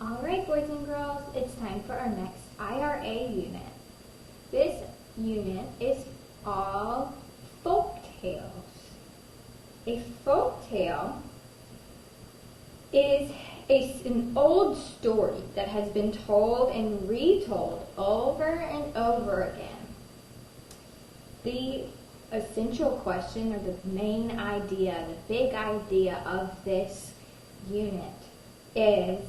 Alright, boys and girls, it's time for our next IRA unit. This unit is all folk tales. A folk tale is an old story that has been told and retold over and over again. The essential question, or the main idea, the big idea of this unit is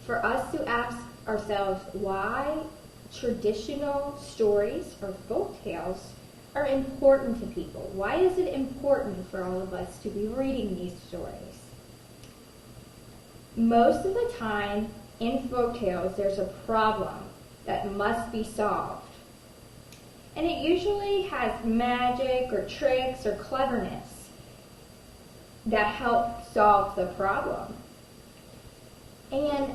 for us to ask ourselves why traditional stories or folk tales are important to people. Why is it important for all of us to be reading these stories? Most of the time in folk tales there's a problem that must be solved. And it usually has magic or tricks or cleverness that help solve the problem. And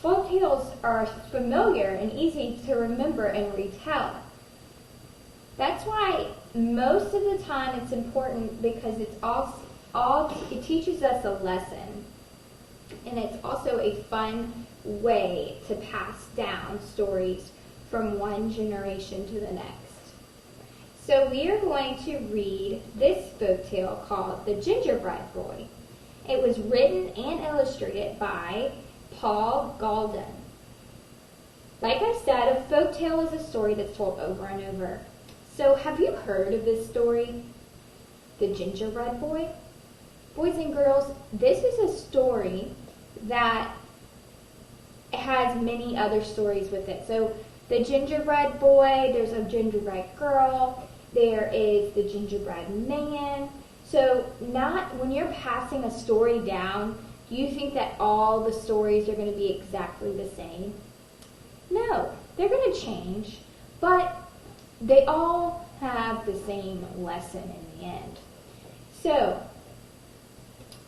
folk tales are familiar and easy to remember and retell. That's why most of the time it's important, because it's it teaches us a lesson. And it's also a fun way to pass down stories from one generation to the next. So we are going to read this folktale called The Gingerbread Boy. It was written and illustrated by Galdone. Like I said, a folktale is a story that's told over and over. So have you heard of this story, The Gingerbread Boy? Boys and girls, this is a story that has many other stories with it. So the gingerbread boy, there's a gingerbread girl, there is the gingerbread man. So when you're passing a story down, do you think that all the stories are going to be exactly the same? No, they're going to change, but they all have the same lesson in the end. So,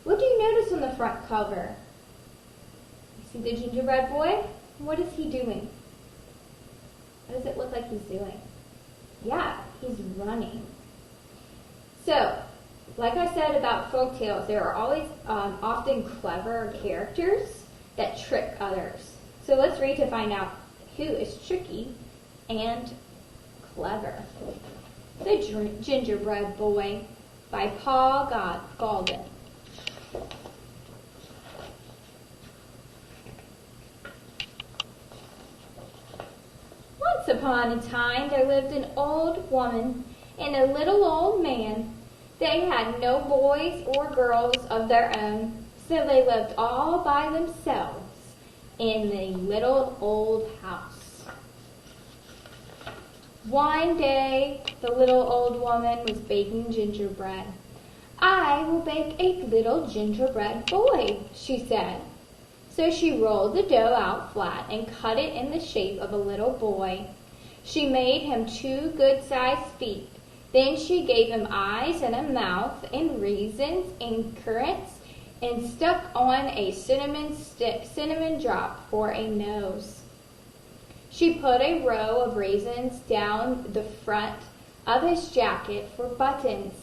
what do you notice on the front cover? You see the gingerbread boy? What is he doing? What does it look like he's doing? Yeah, he's running. So, like I said about folk tales, there are always often clever characters that trick others. So let's read to find out who is tricky and clever. The Gingerbread Boy by Galdone. Once upon a time there lived an old woman and a little old man. They had no boys or girls of their own, so they lived all by themselves in the little old house. One day, the little old woman was baking gingerbread. "I will bake a little gingerbread boy," she said. So she rolled the dough out flat and cut it in the shape of a little boy. She made him 2 good-sized feet. Then she gave him eyes and a mouth and raisins and currants and stuck on a cinnamon drop for a nose. She put a row of raisins down the front of his jacket for buttons.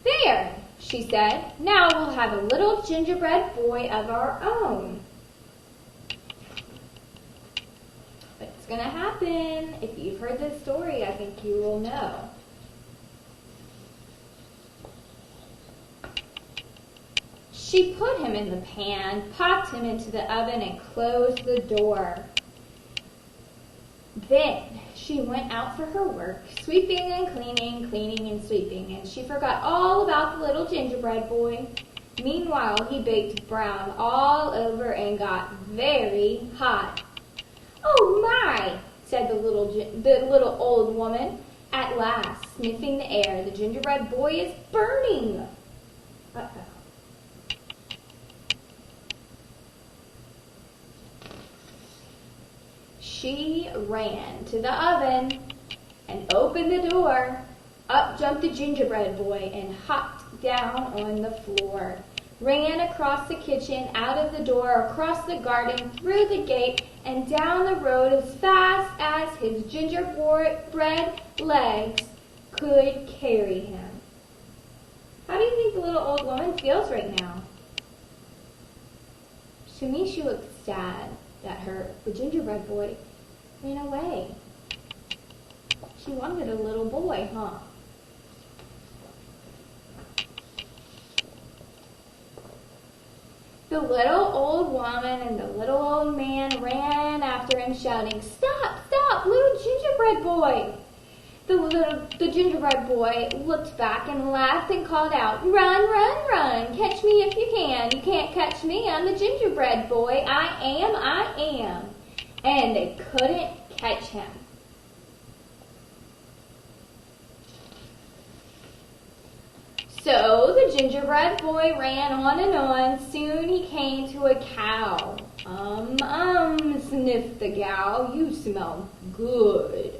"There," she said, "now we'll have a little gingerbread boy of our own." What's going to happen? If you've heard this story, I think you will know. She put him in the pan, popped him into the oven, and closed the door. Then she went out for her work, sweeping and cleaning, cleaning and sweeping, and she forgot all about the little gingerbread boy. Meanwhile, he baked brown all over and got very hot. "Oh my!" said the little old woman, at last, sniffing the air. "The gingerbread boy is burning." Uh-oh. She ran to the oven and opened the door. Up jumped the gingerbread boy and hopped down on the floor, ran across the kitchen, out of the door, across the garden, through the gate, and down the road as fast as his gingerbread legs could carry him. How do you think the little old woman feels right now? She looked sad that the gingerbread boy ran away. She wanted a little boy, huh? The little old woman and the little old man ran after him, shouting, "Stop, stop, little gingerbread boy!" The gingerbread boy looked back and laughed and called out, "Run, run, run! Catch me if you can! You can't catch me! I'm the gingerbread boy! I am!" And they couldn't catch him. So the gingerbread boy ran on and on. Soon he came to a cow. Sniffed the gal. "You smell good."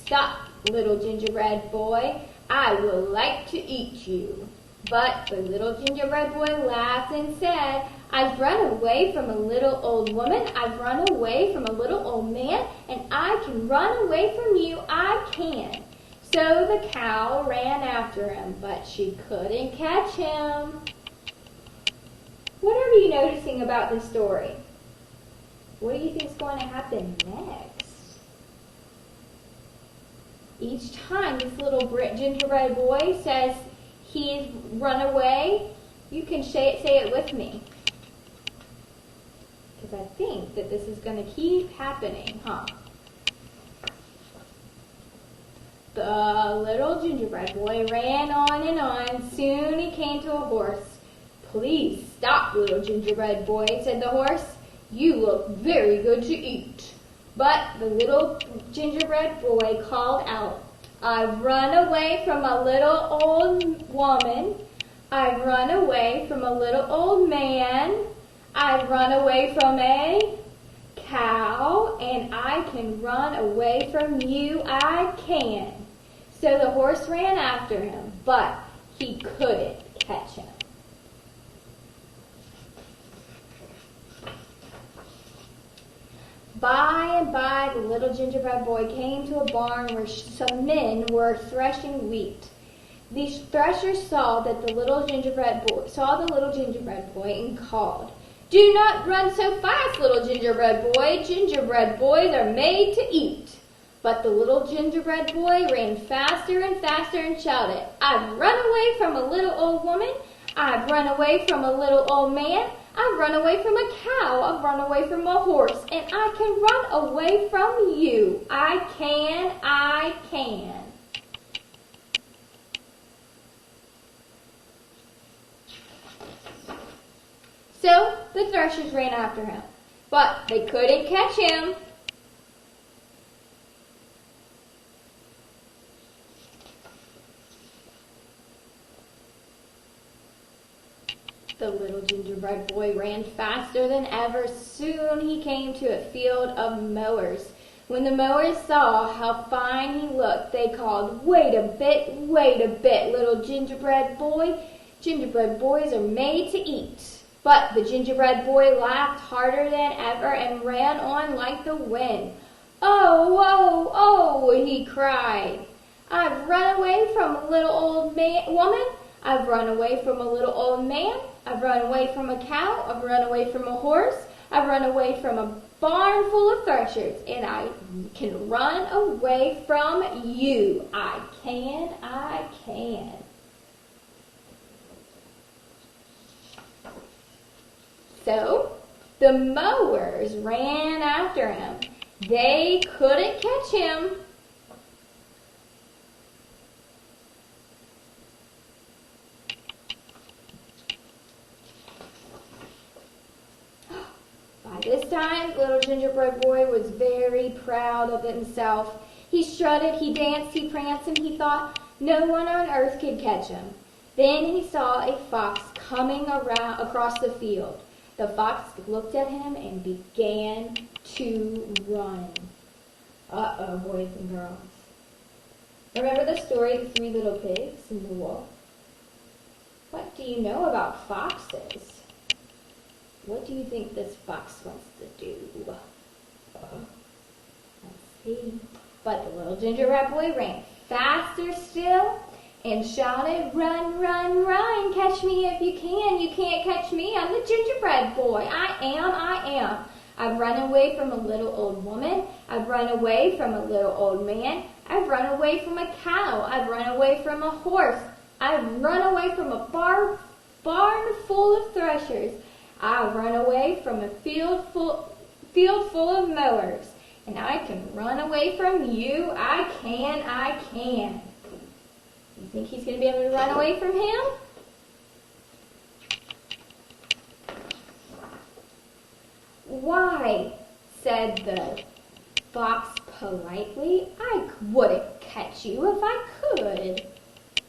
"Stop, little gingerbread boy. I would like to eat you." But the little gingerbread boy laughed and said, "I've run away from a little old woman. I've run away from a little old man, and I can run away from you. I can." So the cow ran after him, but she couldn't catch him. What are you noticing about this story? What do you think is going to happen next? Each time this little gingerbread boy says he's run away, you can say it with me. Because I think that this is going to keep happening, huh? The little gingerbread boy ran on and on. Soon he came to a horse. "Please stop, little gingerbread boy," said the horse. "You look very good to eat." But the little gingerbread boy called out, "I've run away from a little old woman. I've run away from a little old man. I've run away from a cow, and I can run away from you. I can." So the horse ran after him, but he couldn't catch him. By and by, the little gingerbread boy came to a barn where some men were threshing wheat. These threshers saw the little gingerbread boy and called, "Do not run so fast, little gingerbread boy. Gingerbread boys are made to eat." But the little gingerbread boy ran faster and faster and shouted, "I've run away from a little old woman. I've run away from a little old man. I've run away from a cow. I've run away from a horse. And I can run away from you. I can, I can." So the threshers ran after him, but they couldn't catch him. The little gingerbread boy ran faster than ever. Soon he came to a field of mowers. When the mowers saw how fine he looked, they called, wait a bit, little gingerbread boy. Gingerbread boys are made to eat." But the gingerbread boy laughed harder than ever and ran on like the wind. "Oh, oh, oh," he cried. "I've run away from a little old woman. I've run away from a little old man. I've run away from a cow. I've run away from a horse. I've run away from a barn full of threshers. And I can run away from you. I can, I can." So the mowers ran after him. They couldn't catch him. By this time, little gingerbread boy was very proud of himself. He strutted, he danced, he pranced, and he thought no one on earth could catch him. Then he saw a fox coming across the field. The fox looked at him and began to run. Uh-oh, boys and girls. Remember the story of the 3 little pigs and the wolf? What do you know about foxes? What do you think this fox wants to do? Let's see. But the little gingerbread boy ran faster still, and shouted, "Run, run, run, catch me if you can. You can't catch me. I'm the gingerbread boy. I am. I've run away from a little old woman. I've run away from a little old man. I've run away from a cow. I've run away from a horse. I've run away from a barn full of threshers. I've run away from a field full of mowers. And I can run away from you. I can. You think he's going to be able to run away from him? "Why," said the fox politely, "I wouldn't catch you if I could."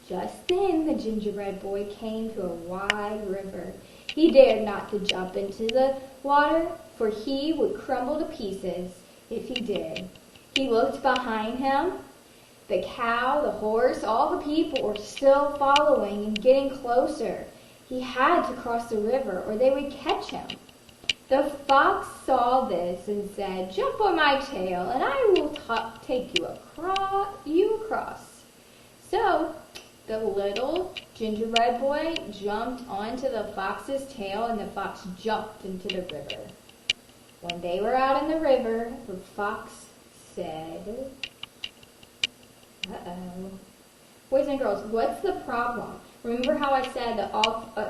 Just then the gingerbread boy came to a wide river. He dared not to jump into the water, for he would crumble to pieces if he did. He looked behind him. The cow, the horse, all the people were still following and getting closer. He had to cross the river or they would catch him. The fox saw this and said, "Jump on my tail and I will take you across." So the little gingerbread boy jumped onto the fox's tail and the fox jumped into the river. When they were out in the river, the fox said, "Uh-oh. Boys and girls, what's the problem?" Remember how I said that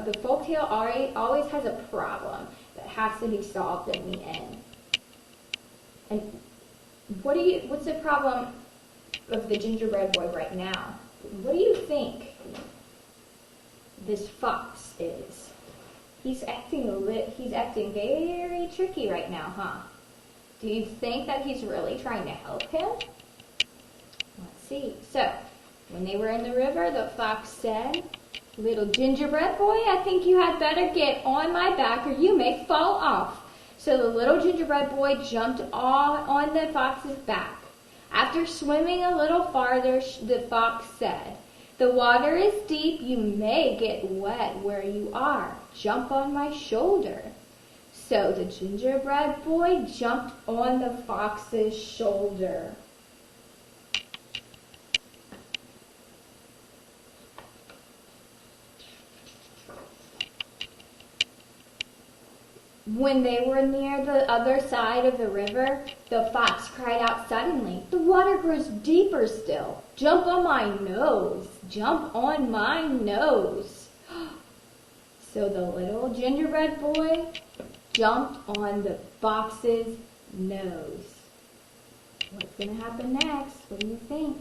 the folktale always has a problem that has to be solved in the end. And what's the problem of the gingerbread boy right now? What do you think this fox is? He's acting very tricky right now, huh? Do you think that he's really trying to help him? Let's see. So, when they were in the river, the fox said, "Little gingerbread boy, I think you had better get on my back or you may fall off." So the little gingerbread boy jumped on the fox's back. After swimming a little farther, the fox said, "The water is deep, you may get wet where you are. Jump on my shoulder." So the gingerbread boy jumped on the fox's shoulder. When they were near the other side of the river, the fox cried out suddenly, "The water grows deeper still. Jump on my nose. Jump on my nose." So the little gingerbread boy jumped on the fox's nose. What's going to happen next? What do you think?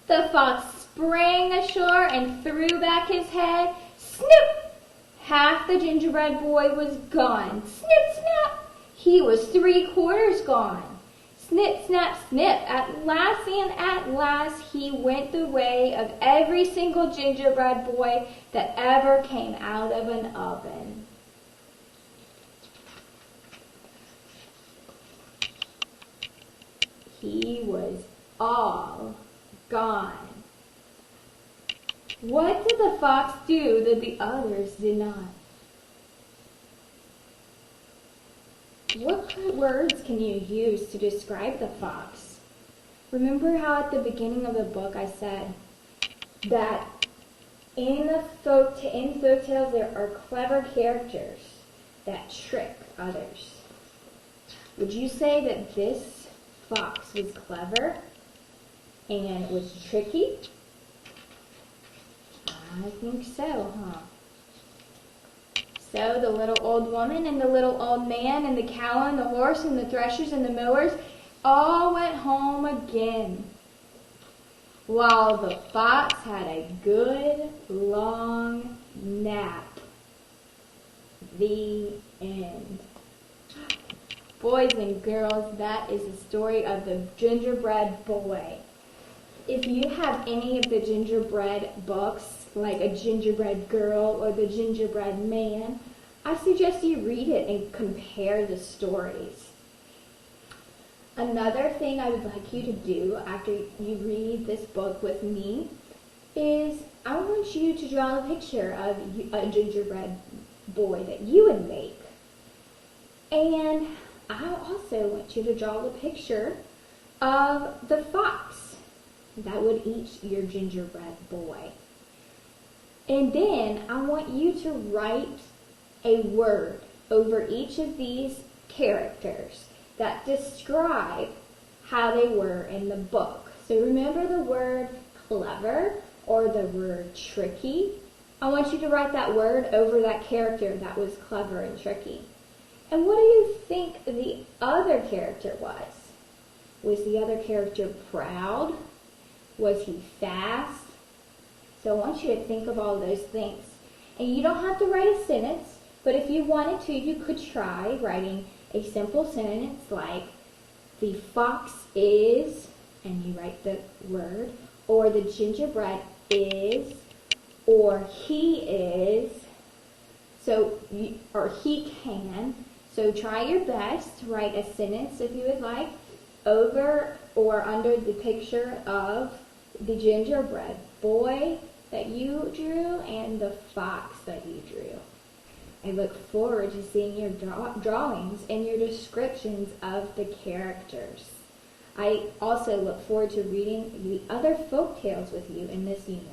The fox sprang ashore and threw back his head. Snip! Half the gingerbread boy was gone. Snip, snap! He was 3/4 gone. Snip, snap, snip! At last he went the way of every single gingerbread boy that ever came out of an oven. He was all gone. What did the fox do that the others did not? What words can you use to describe the fox? Remember how at the beginning of the book I said that in folktales there are clever characters that trick others. Would you say that this fox was clever and was tricky? I think so, huh? So the little old woman and the little old man and the cow and the horse and the threshers and the mowers all went home again, while the fox had a good long nap. The end. Boys and girls, that is the story of the gingerbread boy. If you have any of the gingerbread books, like a gingerbread girl or the gingerbread man, I suggest you read it and compare the stories. Another thing I would like you to do after you read this book with me is I want you to draw a picture of a gingerbread boy that you would make. And I also want you to draw a picture of the fox that would eat your gingerbread boy. And then I want you to write a word over each of these characters that describe how they were in the book. So remember the word clever or the word tricky. I want you to write that word over that character that was clever and tricky. And what do you think the other character was? Was the other character proud? Was he fast? So I want you to think of all those things. And you don't have to write a sentence, but if you wanted to, you could try writing a simple sentence like, the fox is, and you write the word, or the gingerbread is, or he is, or he can. So try your best to write a sentence, if you would like, over or under the picture of the gingerbread boy that you drew and the fox that you drew. I look forward to seeing your drawings and your descriptions of the characters. I also look forward to reading the other folk tales with you in this unit.